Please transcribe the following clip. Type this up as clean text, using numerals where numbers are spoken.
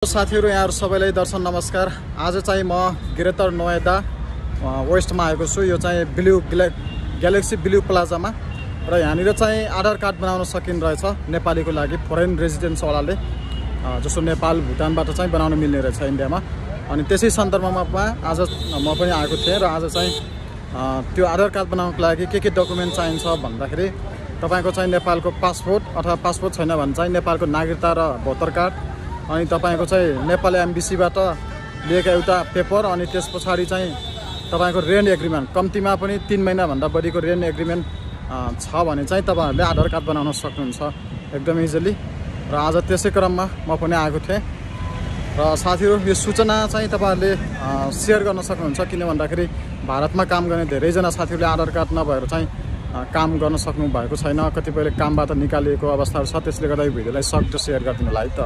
साथीहरु यहाँहरु सबैलाई दर्शन नमस्कार। आज चाहिँ म गिरेतर नोएडा वेस्टमा आएको छु। यो चाहिँ ग्यालेक्सी ब्लू प्लाजामा र यहाँनिर चाहिँ आधार कार्ड बनाउन सकिन रहेछ नेपालीको लागि, फरेन रेजिडेन्स वालाले, जसो नेपाल भुटानबाट चाहिँ बनाउन मिल्ने रहेछ इन्डियामा। अनि त्यसै सन्दर्भमा आज म पनि आएको थिएँ र आज चाहिँ त्यो आधार कार्ड बनाउनको लागि के डकुमेन्ट चाहिन्छ भन्दाखेरि तपाईको चाहिँ नेपालको पासपोर्ट अथवा पासपोर्ट छैन भने चाहिँ नेपालको नागरिकता र भोटर कार्ड, अनि तपाईको चाहिँ नेपाल एम्बेसीबाट लिएका एउटा पेपर, अनि त्यसपछि चाहिँ तपाईको रेन्ट एग्रिमेन्ट, कम्तीमा पनि 3 महिना भन्दा बढीको रेन्ट एग्रिमेन्ट छ भने चाहिँ तपाईहरुले आधार कार्ड बनाउन सक्नुहुन्छ एकदम इजिली। र आज त्यसै क्रममा म पनि आएको थिएँ र साथीहरु यो सूचना चाहिँ तपाईहरुले शेयर गर्न सक्नुहुन्छ, किन भन्दाखेरि भारतमा काम गर्ने धेरैजना साथीहरुले आधार कार्ड नभएर चाहिँ काम गर्न सक्नु भएको छैन, कतिपयले कामबाट निकालिएको अवस्थाहरु छ। त्यसले गर्दा यो भिडियोलाई सक्दो शेयर गरिदिनुलाई त।